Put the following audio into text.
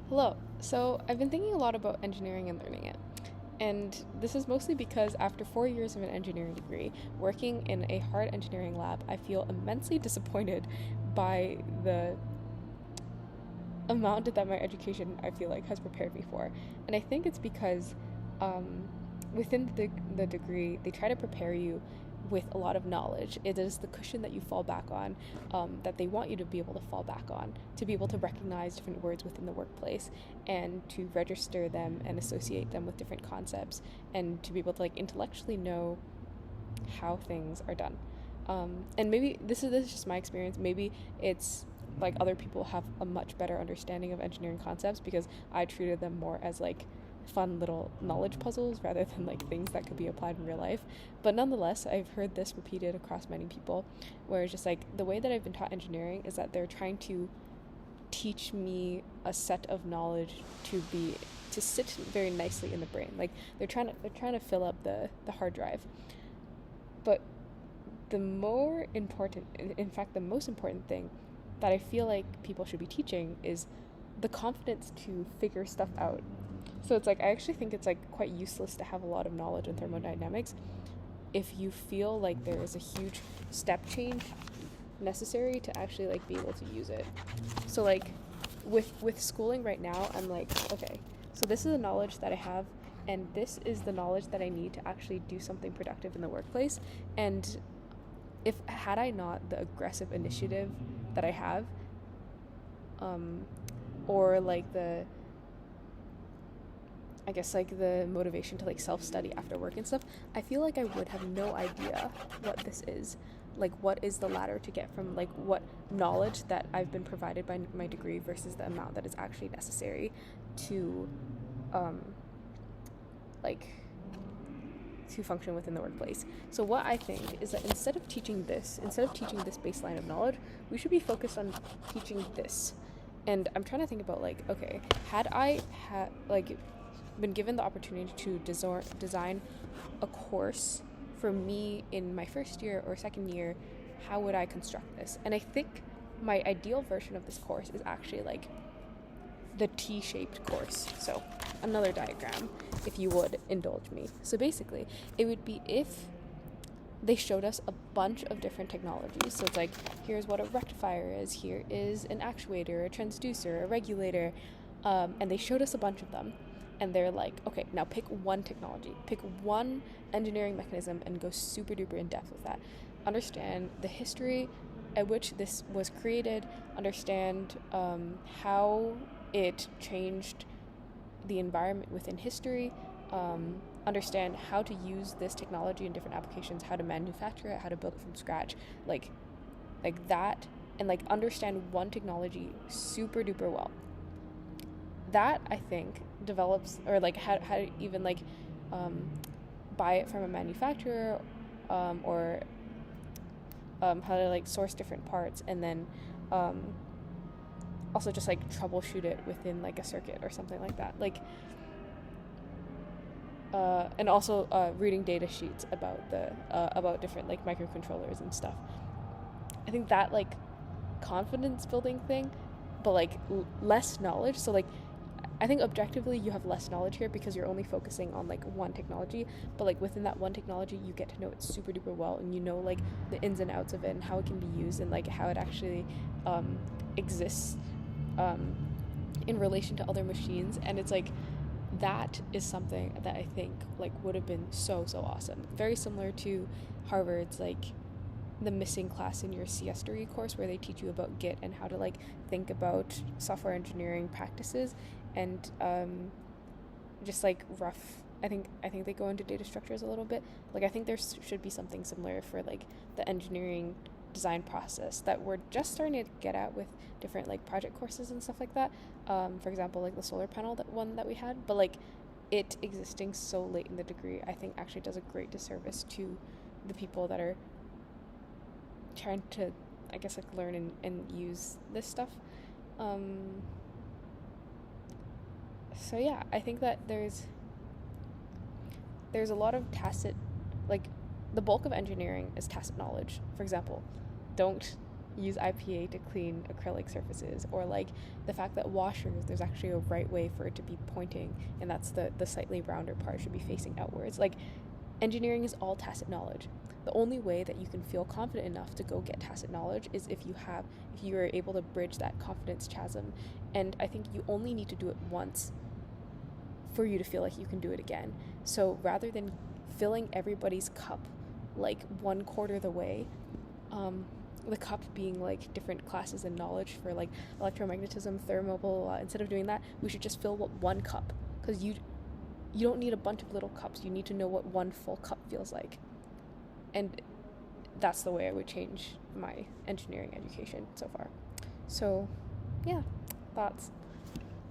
Hello. So, I've been thinking a lot about engineering and learning it. And this is mostly because after 4 years of an engineering degree, working in a hard engineering lab, I feel immensely disappointed by the amount that my education, I feel like, has prepared me for. And I think it's because um, within the degree, they try to prepare you with a lot of knowledge. It is the cushion that you fall back on, that they want you to be able to fall back on, to be able to recognize different words within the workplace and to register them and associate them with different concepts and to be able to like intellectually know how things are done. And maybe this is just my experience. Maybe it's like other people have a much better understanding of engineering concepts because I treated them more as like fun little knowledge puzzles rather than like things that could be applied in real life. But nonetheless, I've heard this repeated across many people where it's just like the way that I've been taught engineering is that they're trying to teach me a set of knowledge to sit very nicely in the brain. Like they're trying to fill up the hard drive. But the more important, in fact, the most important thing that I feel like people should be teaching is the confidence to figure stuff out. So it's like, I actually think it's like quite useless to have a lot of knowledge in thermodynamics if you feel like there is a huge step change necessary to actually like be able to use it. So like with schooling right now, I'm like, okay, so this is the knowledge that I have and this is the knowledge that I need to actually do something productive in the workplace. And if had I not the aggressive initiative that I have, um, or like the I guess like the motivation to like self study after work and stuff, I feel like I would have no idea what this is. Like what is the ladder to get from like what knowledge that I've been provided by my degree versus the amount that is actually necessary to um like to function within the workplace. So what I think is that instead of teaching this baseline of knowledge, we should be focused on teaching this. And I'm trying to think about like, okay, had I had like been given the opportunity to design a course for me in my first year or second year, how would I construct this? And I think my ideal version of this course is actually like the T-shaped course. So another diagram, if you would indulge me. So basically, it would be if they showed us a bunch of different technologies. So it's like, here's what a rectifier is, here is an actuator, a transducer, a regulator, and they showed us a bunch of them. And they're like, okay, now pick one technology, pick one engineering mechanism and go super duper in depth with that. Understand the history at which this was created, understand how it changed the environment within history, understand how to use this technology in different applications, how to manufacture it, how to build it from scratch, like that, and like understand one technology super duper well. That I think develops, or like how to even like buy it from a manufacturer, or how to like source different parts, and then also just like troubleshoot it within like a circuit or something like that, like and also reading data sheets about the about different like microcontrollers and stuff. I think that like confidence building thing, but like less knowledge. So like I think objectively you have less knowledge here because you're only focusing on like one technology, but like within that one technology you get to know it super duper well, and you know like the ins and outs of it and how it can be used and like how it actually exists in relation to other machines. And it's like that is something that I think like would have been so awesome. Very similar to Harvard's like the missing class in your CS3 course where they teach you about Git and how to like think about software engineering practices and just like rough. I think they go into data structures a little bit. Like I think there should be something similar for like the engineering design process that we're just starting to get at with different like project courses and stuff like that. For example, like the solar panel that we had, but like it existing so late in the degree, I think actually does a great disservice to the people that are trying to, I guess, like learn and use this stuff. So yeah, I think that there's a lot of tacit, like the bulk of engineering is tacit knowledge. For example, don't use IPA to clean acrylic surfaces, or like the fact that washers, there's actually a right way for it to be pointing, and that's the slightly rounder part should be facing outwards. Like, engineering is all tacit knowledge. The only way that you can feel confident enough to go get tacit knowledge is if you are able to bridge that confidence chasm. And I think you only need to do it once for you to feel like you can do it again. So rather than filling everybody's cup like 1/4 the way, the cup being like different classes in knowledge for like electromagnetism, thermal, blah, blah, blah. Instead of doing that, we should just fill one cup, because you don't need a bunch of little cups. You need to know what one full cup feels like. And that's the way I would change my engineering education so far. So yeah, thoughts.